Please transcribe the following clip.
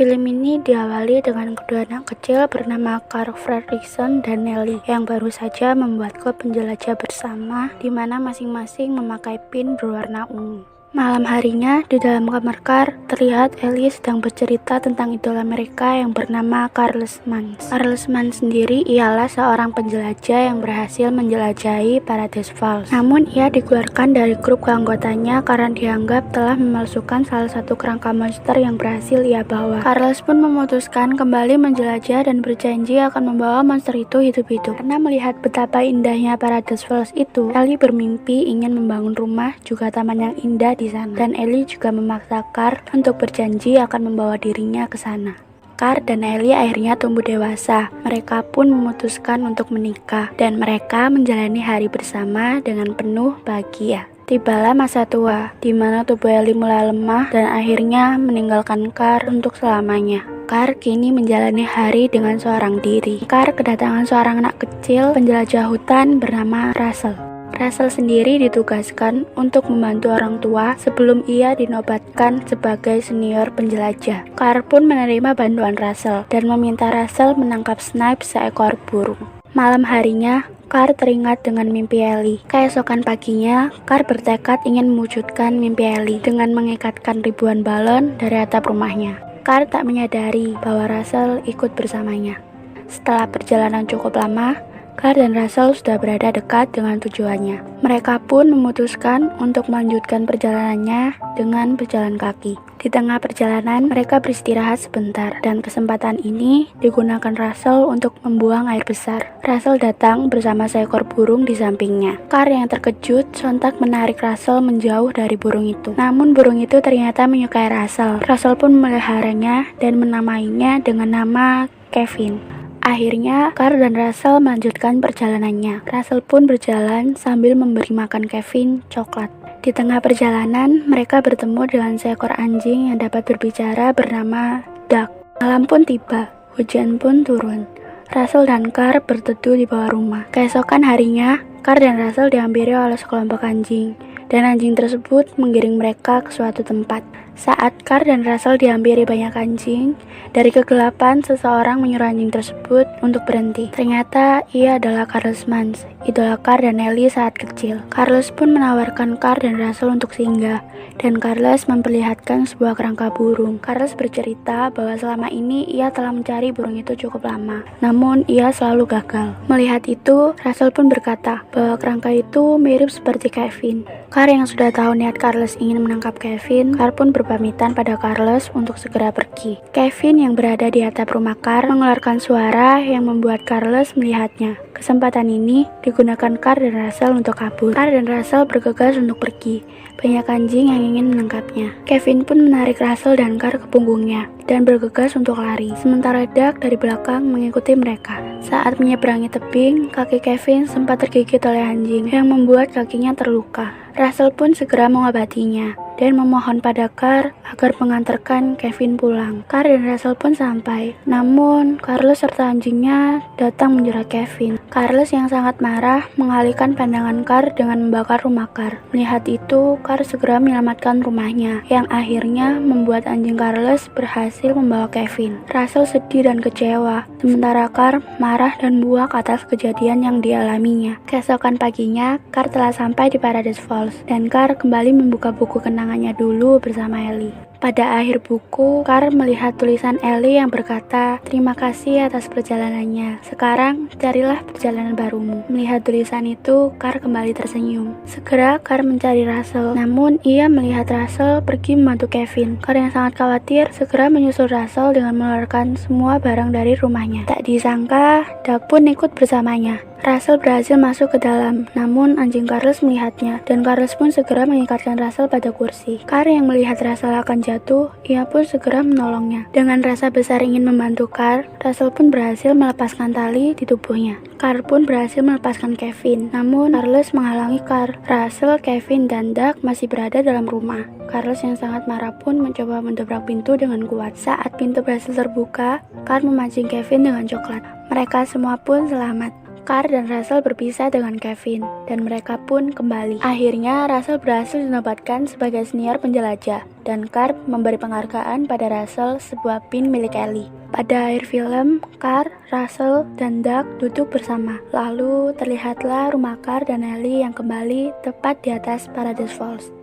Film ini diawali dengan kedua anak kecil bernama Carl Fredrickson dan Nelly yang baru saja membuat klub penjelajah bersama di mana masing-masing memakai pin berwarna ungu. Malam harinya, di dalam kamar Carl, terlihat Ellie sedang bercerita tentang idola mereka yang bernama Carlos Mans. Carlos Mans sendiri ialah seorang penjelajah yang berhasil menjelajahi Paradise Falls. Namun, ia dikeluarkan dari grup keanggotanya karena dianggap telah memalsukan salah satu kerangka monster yang berhasil ia bawa. Carlos pun memutuskan kembali menjelajah dan berjanji akan membawa monster itu hidup-hidup. Karena melihat betapa indahnya Paradise Falls itu, Ellie bermimpi ingin membangun rumah juga taman yang indah di sana. Dan Ellie juga memaksa Carl untuk berjanji akan membawa dirinya ke sana. Carl dan Ellie akhirnya tumbuh dewasa. Mereka pun memutuskan untuk menikah dan mereka menjalani hari bersama dengan penuh bahagia. Tibalah masa tua, di mana tubuh Ellie mulai lemah dan akhirnya meninggalkan Carl untuk selamanya. Carl kini menjalani hari dengan seorang diri. Carl kedatangan seorang anak kecil penjelajah hutan bernama Russell. Russell sendiri ditugaskan untuk membantu orang tua sebelum ia dinobatkan sebagai senior penjelajah. Carl pun menerima bantuan Russell dan meminta Russell menangkap Snipe seekor burung. Malam harinya, Carl teringat dengan mimpi Ellie. Keesokan paginya, Carl bertekad ingin mewujudkan mimpi Ellie dengan mengikatkan ribuan balon dari atap rumahnya. Carl tak menyadari bahwa Russell ikut bersamanya. Setelah perjalanan cukup lama, Carl dan Russell sudah berada dekat dengan tujuannya. Mereka pun memutuskan untuk melanjutkan perjalanannya dengan berjalan kaki. Di tengah perjalanan, mereka beristirahat sebentar, dan kesempatan ini digunakan Russell untuk membuang air besar. Russell datang bersama seekor burung di sampingnya. Carl yang terkejut sontak menarik Russell menjauh dari burung itu. Namun burung itu ternyata menyukai Russell. Russell pun memeliharanya dan menamainya dengan nama Kevin. Akhirnya, Carl dan Russell melanjutkan perjalanannya. Russell pun berjalan sambil memberi makan Kevin coklat. Di tengah perjalanan, mereka bertemu dengan seekor anjing yang dapat berbicara bernama Duck. Malam pun tiba, hujan pun turun. Russell dan Carl berteduh di bawah rumah. Keesokan harinya, Carl dan Russell dihampiri oleh sekelompok anjing, dan anjing tersebut menggiring mereka ke suatu tempat. Saat Carl dan Russell dihampiri banyak anjing, dari kegelapan seseorang menyuruh anjing tersebut untuk berhenti. Ternyata ia adalah Carlos Mans, idola Carl dan Ellie saat kecil. Carlos pun menawarkan Carl dan Russell untuk singgah, dan Carlos memperlihatkan sebuah kerangka burung. Carlos bercerita bahwa selama ini ia telah mencari burung itu cukup lama, namun ia selalu gagal. Melihat itu, Russell pun berkata bahwa kerangka itu mirip seperti Kevin. Carl yang sudah tahu niat Carlos ingin menangkap Kevin, Carl pun berpamitan pada Carlos untuk segera pergi. Kevin yang berada di atap rumah Carl mengeluarkan suara yang membuat Carlos melihatnya. Kesempatan ini digunakan Carl dan Russell untuk kabur. Carl dan Russell bergegas untuk pergi. Banyak anjing yang ingin menangkapnya. Kevin pun menarik Russell dan Carl ke punggungnya dan bergegas untuk lari. Sementara Duck dari belakang mengikuti mereka. Saat menyeberangi tebing, kaki Kevin sempat tergigit oleh anjing yang membuat kakinya terluka. Russell pun segera mengobatinya dan memohon pada Carl agar mengantarkan Kevin pulang. Carl dan Russell pun sampai, namun Carlos serta anjingnya datang menjerat Kevin. Carlos yang sangat marah mengalihkan pandangan Carl dengan membakar rumah Carl. Melihat itu, Carl segera menyelamatkan rumahnya, yang akhirnya membuat anjing Carlos berhasil membawa Kevin. Russell sedih dan kecewa, sementara Carl marah dan buak atas kejadian yang dialaminya. Keesokan paginya, Carl telah sampai di Paradise Falls, dan Carl kembali membuka buku kenangannya dulu bersama Ellie. Pada akhir buku, Carl melihat tulisan Ellie yang berkata, "Terima kasih atas perjalanannya. Sekarang, carilah perjalanan barumu." Melihat tulisan itu, Carl kembali tersenyum. Segera, Carl mencari Russell. Namun, ia melihat Russell pergi membantu Kevin. Carl yang sangat khawatir, segera menyusul Russell dengan mengeluarkan semua barang dari rumahnya. Tak disangka, Duck pun ikut bersamanya. Russell berhasil masuk ke dalam, namun anjing Carlos melihatnya, dan Carlos pun segera mengikatkan Russell pada kursi. Carl yang melihat Russell akan jatuh, ia pun segera menolongnya. Dengan rasa besar ingin membantu Carl, Russell pun berhasil melepaskan tali di tubuhnya. Carl pun berhasil melepaskan Kevin, namun Carlos menghalangi Carl. Russell, Kevin, dan Duck masih berada dalam rumah. Carlos yang sangat marah pun mencoba mendobrak pintu dengan kuat. Saat pintu berhasil terbuka, Carl memancing Kevin dengan coklat. Mereka semua pun selamat. Carl dan Russell berpisah dengan Kevin, dan mereka pun kembali. Akhirnya, Russell berhasil dinobatkan sebagai senior penjelajah, dan Carp memberi penghargaan pada Russell sebuah pin milik Ellie. Pada akhir film, Carp, Russell, dan Doug duduk bersama. Lalu terlihatlah rumah Carp dan Ellie yang kembali tepat di atas Paradise Falls.